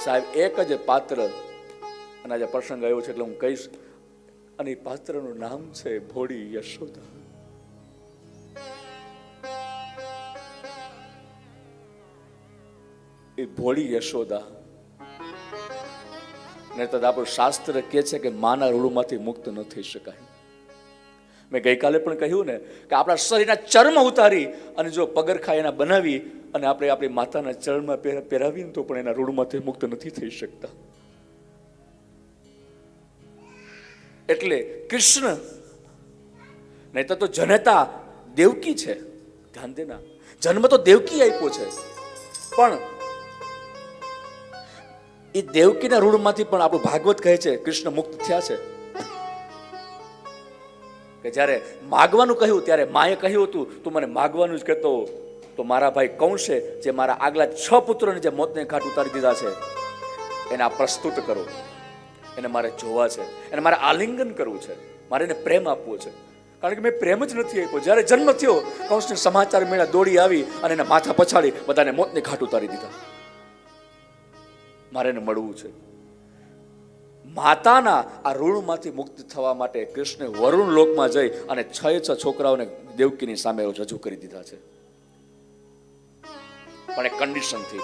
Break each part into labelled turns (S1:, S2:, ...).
S1: સાહેબ એક જ પાત્ર, અને આજે પ્રસંગ આવ્યો છે એટલે હું કહીશ, અને એ પાત્રનું નામ છે ભોળી યશોદા. એ ભોળી યશોદા ને તો આપણું શાસ્ત્ર કહે છે કે માના રૂડમાંથી મુક્ત ન થઈ શકાય. મેં ગઈકાલે પણ કહ્યું ને કે આપણા શરીરના ચર્મ ઉતારી અને જો પગરખા એના બનાવી અને આપણે આપણી માતાના ચરણમાં પહેરાવીને તો પણ એના રૂડમાંથી મુક્ત નથી થઈ શકતા. એટલે કૃષ્ણ નહીં તો જનતા દેવકી છે. ધ્યાન દેના, જન્મ તો દેવકી આપ્યો છે, પણ એ દેવકીના રૂડમાંથી પણ આપણું ભાગવત કહે છે કૃષ્ણ મુક્ત થયા છે. કે જ્યારે માગવાનું કહ્યું ત્યારે માએ કહ્યું હતું તું મને માગવાનું જ કહેતો, તો મારા ભાઈ કૌંસે જે મારા આગલા 6 પુત્રોને જે મોતને ઘાટ ઉતારી દીધા છે એને આ પ્રસ્તુત કરો, એને મારે જોવા છે, એને મારે આલિંગન કરવું છે, મારે એને પ્રેમ આપવો છે. કારણ કે મેં પ્રેમ જ નથી આપ્યો. જ્યારે જન્મ થયો કૌંસને સમાચાર મળ્યા, દોડી આવી અને એના માથા પછાડી બધાને મોતને ઘાટ ઉતારી દીધા. મારે એને મળવું છે. માતાના આ ઋણમાંથી મુક્ત થવા માટે કૃષ્ણે વરુણ લોકમાં જઈ અને 6 છોકરાઓને દેવકીની સામે રજૂ કરી દીધા છે, પણ એક કન્ડિશનથી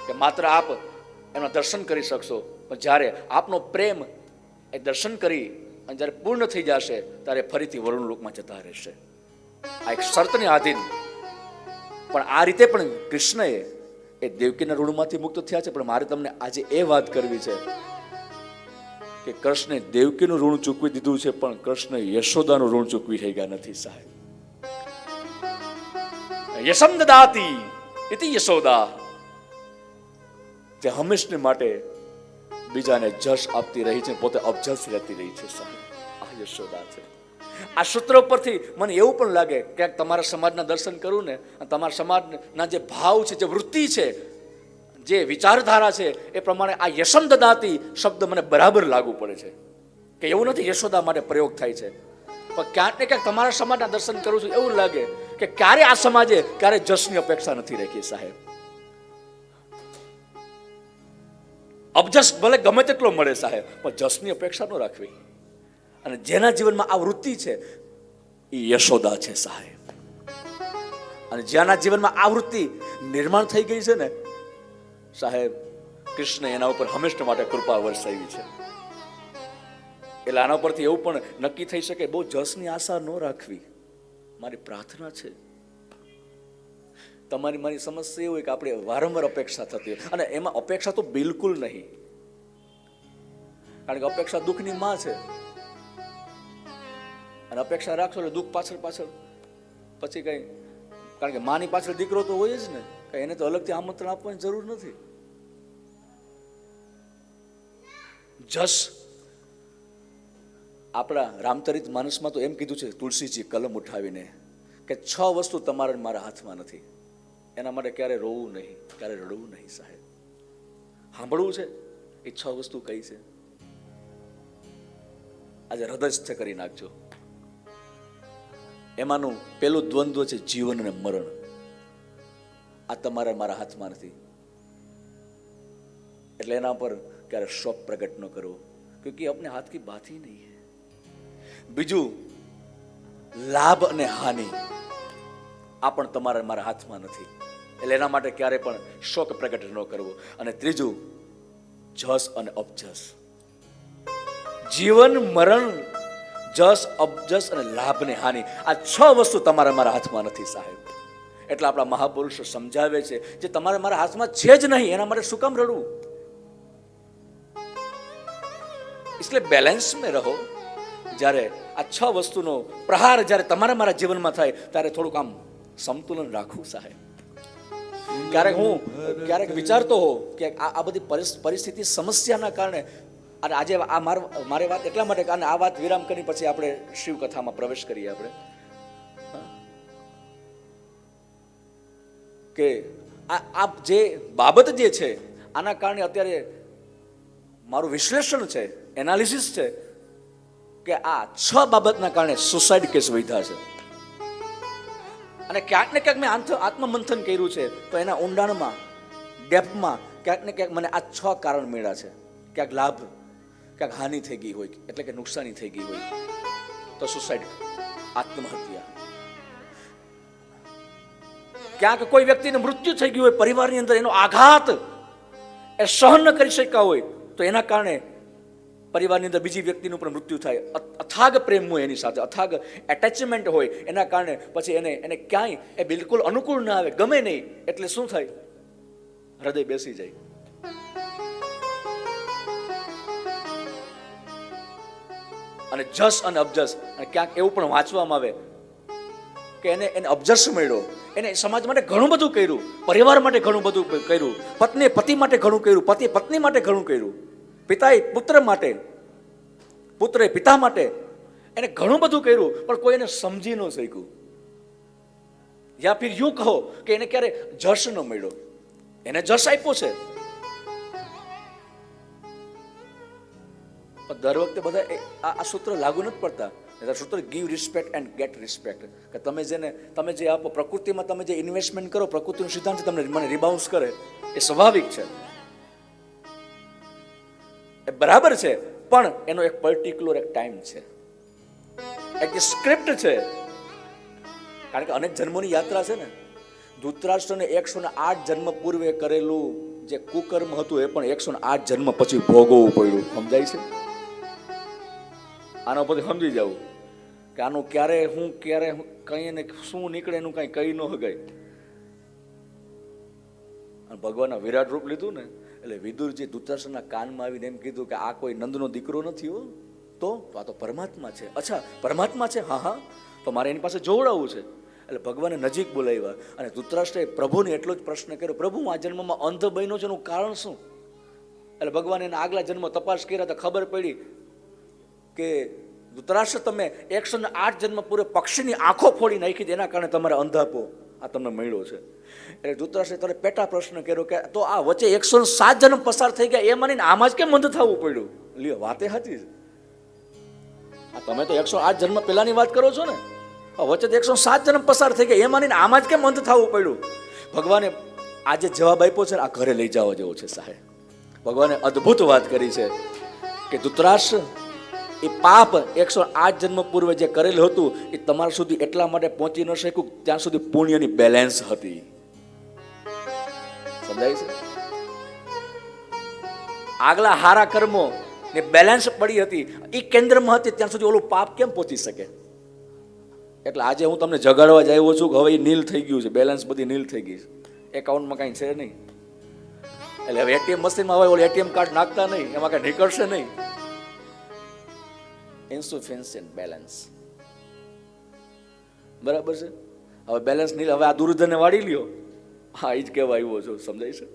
S1: કે માત્ર આપ એના દર્શન કરી શકશો, પણ જ્યારે આપનો પ્રેમ એ દર્શન કરી અને જ્યારે પૂર્ણ થઈ જશે ત્યારે ફરીથી વરુણ લોકમાં જતા રહેશે. આ એક શરતને આધીન. પણ આ રીતે પણ કૃષ્ણએ એ દેવકીના ઋણમાંથી મુક્ત થયા છે. પણ મારે તમને આજે એ વાત કરવી છે કે કૃષ્ણે દેવકીનું ઋણ ચૂકવી દીધું છે, પણ કૃષ્ણ યશોદાનું ઋણ ચૂકવી થઈ ગયા નથી. સાહેબ, યશમ દદાતી ઇતિ યશોદા, જે હંમેશને માટે બીજાને જશ આપતી રહી છે, પોતે અબજસ રહેતી રહી છે. સાહેબ, આ યશોદા છે. આ સૂત્ર પરથી મને એવું પણ લાગે કે તમારા સમાજના દર્શન કરું ને, તમારા સમાજના જે ભાવ છે, જે વૃત્તિ છે, જે વિચારધારા છે, એ પ્રમાણે આ યશમ દદાતી શબ્દ મને બરાબર લાગુ પડે છે. કે એવું નથી યશોદા માટે પ્રયોગ થાય છે, પણ ક્યાંક ને ક્યાંક તમારા સમાજના દર્શન કરું છું એવું લાગે કે ક્યારે આ સમાજે ક્યારે જશની અપેક્ષા નથી રાખી. સાહેબ, અબજસ ભલે ગમે તેટલો મળે સાહેબ, પણ જશની અપેક્ષા ન રાખવી. અને જેના જીવનમાં આ વૃત્તિ છે એ યશોદા છે. સાહેબ, અને જેના જીવનમાં આ વૃત્તિ નિર્માણ થઈ ગઈ છે ને સાહેબ, કૃષ્ણ એના ઉપર હંમેશા માટે કૃપા વરસાવી છે. એટલે આના પરથી એવું પણ નક્કી થઈ શકે બહુ જસની આશા ન રાખવી. મારી પ્રાર્થના છે, તમારી મારી સમસ્યા એવું હોય કે આપણે વારંવાર અપેક્ષા થતી હોય, અને એમાં અપેક્ષા તો બિલકુલ નહીં. કારણ કે અપેક્ષા દુઃખની માં છે, અને અપેક્ષા રાખશો એટલે દુઃખ પાછળ પછી કઈ, કારણ કે માની પાછળ દીકરો તો હોય જ ને, એને તો અલગથી આમંત્રણ આપવાની જરૂર નથી. જસ આપણા રામચરિત માનસમાં તો એમ કીધું છે તુલસીજી કલમ ઉઠાવીને કે 6 વસ્તુ તમારા મારા હાથમાં નથી. એના માટે ક્યારે રોવું નહીં, ક્યારે રડવું નહીં. સાહેબ, સાંભળવું છે એ 6 વસ્તુ કઈ છે આજે હૃદયસ્થ કરી નાખજો. એમાંનું પેલું દ્વંદ્વ છે જીવન અને મરણ. આ તમારા મારા હાથમાં નથી, એટલે એના પર ક્યારે શોક પ્રગટ ન કરો, ક્યોંકि અપને હાથ કી બાત હી નહીં હૈ. બીજું, લાભ અને હાનિ આ પણ તમારા મારા હાથમાં નથી, એટલે એના માટે ક્યારે પણ શોક પ્રગટ ન કરવો. અને ત્રીજું, જસ અને અબજસ. જીવન મરણ, જસ અબજસ અને લાભ ને હાનિ, આ 6 વસ્તુ તમારા મારા હાથમાં નથી. સાહેબ, એટલે આપણા મહાપુરુષો સમજાવે છે જે તમારા મારા હાથમાં છે જ નહીં એના માટે શું કામ રડવું. એટલે બેલેન્સ મેં રહો. જ્યારે આ 6 વસ્તુનો પ્રહાર જ્યારે તમારા મારા જીવનમાં થાય ત્યારે થોડુંક આમ સમતુલન રાખવું. સાહેબ, ક્યારેક વિચારતો હો કે આ બધી પરિસ્થિતિ સમસ્યાના કારણે, અને આજે આ મારી વાત એટલા માટે, અને આ વાત વિરામ કરી પછી આપણે શિવ કથામાં પ્રવેશ કરીએ. આપણે કે આ જે બાબત જે છે આના કારણે અત્યારે મારું વિશ્લેષણ છે, એનાલિસિસ છે કે આ 6 બાબતના કારણે સુસાઇડ કેસ વધ્યા છે. અને ક્યાંક ને ક્યાંક મેં આત્મમંથન કર્યું છે તો એના ઊંડાણમાં, ડેપ્થમાં ક્યાંક ને ક્યાંક મને આ 6 કારણ મળ્યા છે. ક્યાંક લાભ, ક્યાંક હાનિ થઈ ગઈ હોય, એટલે કે નુકસાની થઈ ગઈ હોય તો સુસાઇડ, આત્મહત્યા. ક્યાંક કોઈ વ્યક્તિને મૃત્યુ થઈ ગયું હોય, પરિવારની અંદર એનો આઘાત એ સહન ન કરી શક્યા હોય તો એના કારણે પરિવારની અંદર બીજી વ્યક્તિનું પણ મૃત્યુ થાય. અથાગ પ્રેમ હોય એની સાથે, અથાગ એટેચમેન્ટ હોય, એના કારણે પછી એને ક્યાંય એ બિલકુલ અનુકૂળ ના આવે, ગમે નહીં, એટલે શું થાય? હૃદય બેસી જાય. અને જસ અને અબજસ, અને ક્યાંક એવું પણ વાંચવામાં આવે કે એને અબજસ મળ્યો, એને સમાજ માટે ઘણું બધું કર્યું, પરિવાર માટે ઘણું બધું કર્યું, પત્નીએ પતિ માટે ઘણું કર્યું, પતિએ પત્ની માટે ઘણું કર્યું, પિતાએ પુત્ર માટે, પુત્રે પિતા માટે, એને ઘણું બધું કર્યું, પણ કોઈ એને સમજી ન શક્યું. યા ફિર યું કહો કે એને ક્યારે જશ ન મળ્યો. એને જશ આપ્યો છે, પણ દર વખતે બધા આ સૂત્ર લાગુ નથી પડતા. સૂત્ર give respect and gate respect, કે તમે જે આપો, પ્રકૃતિમાં તમે જે ઇન્વેસ્ટમેન્ટ કરો, પ્રકૃતિનું સિદ્ધાંત તમને મને રિબાઉન્સ કરે, એ સ્વાભાવિક છે, એ બરાબર છે, પણ એનો એક પર્ટિક્યુલર એક ટાઈમ છે, એક સ્ક્રિપ્ટ છે. કારણ કે અનેક જન્મોની યાત્રા છે ને. ધૃતરાષ્ટ્રને 108 જન્મ પૂર્વે કરેલું જે કુકર્મ હતું એ પણ 108 જન્મ પછી ભોગવવું પડ્યું. સમજાય છે? આના પછી સમજી જવું કે આનું ક્યારે કઈ ને શું નીકળે એનું કઈ કહી ન હગાય. ભગવાનના વિરાટ રૂપ લીધું ને, એટલે વિદુરજી ધૃતરાષ્ટ્રના કાનમાં આવીને એમ કીધું કે આ કોઈ નંદનો દીકરો નથી હો, તો આ તો પરમાત્મા છે. અચ્છા, પરમાત્મા છે? હા, તો મારે એની પાસે જોવડાવવું છે. એટલે ભગવાને નજીક બોલાવ્યા અને ધૃતરાષ્ટ્રએ પ્રભુને એટલો જ પ્રશ્ન કર્યો, પ્રભુ આ જન્મમાં અંધ બન્યો છે, એનું કારણ શું? એટલે ભગવાને એના આગલા જન્મ તપાસ કર્યા તો ખબર પડી કે ધૃતરાષ્ટ્ર, તમે 108 જન્મ પૂરે પક્ષીની આંખો ફોડી નાખી, એના કારણે તમારે અંધાપો આ તમને મળ્યો છે. એટલે ધૃતરાષ્ટ્રે તારે પેટા પ્રશ્ન કર્યો કે તો આ વચ્ચે 107 જન્મ પસાર થઈ ગયા, એ માનીને આમાં જ કેમ અંધ થવું પડ્યું? લ્યો, વાતે સાચી છે. આ તમે તો 108 જન્મ પહેલાની વાત કરો છો ને, વચ્ચે 107 જન્મ પસાર થઈ ગયા, એ માનીને આમાં જ કેમ અંધ થવું પડ્યું? ભગવાને આજે જવાબ આપ્યો છે, આ ઘરે લઈ જવા જેવો છે સાહેબ. ભગવાને અદ્ભુત વાત કરી છે કે ધૃતરાષ્ટ્ર, એ પાપ 108 જન્મ પૂર્વે જે કરેલું હતું એ તમારા સુધી એટલા માટે પહોંચી ન શક્યું ત્યાં સુધી પુણ્યની બેલેન્સ હતી. સમજાય છે? આગલા હારા કર્મો ને બેલેન્સ પડી હતી, એ કેન્દ્રમાં હતી, ત્યાં સુધી ઓલું પાપ કેમ પહોંચી શકે? એટલે આજે હું તમને જગાડવા જ આવ્યો છું કે હવે એ નીલ થઈ ગયું છે, બેલેન્સ બધી નીલ થઈ ગઈ છે, એકાઉન્ટમાં કાંઈ છે નહીં. એટલે હવે એટીએમ મશીનમાં હવે ઓલું એટીએમ કાર્ડ નાખતા નહીં, એમાં કાંઈ નીકળશે નહીં. ઇન્સુફિશિયન્ટ બેલેન્સ. બરાબર છે? હવે બેલેન્સ નહીં, હવે આ દુર્યોધનને વાળી લ્યો. હા, એ જ કહેવા આવ્યો છું. સમજાય છે?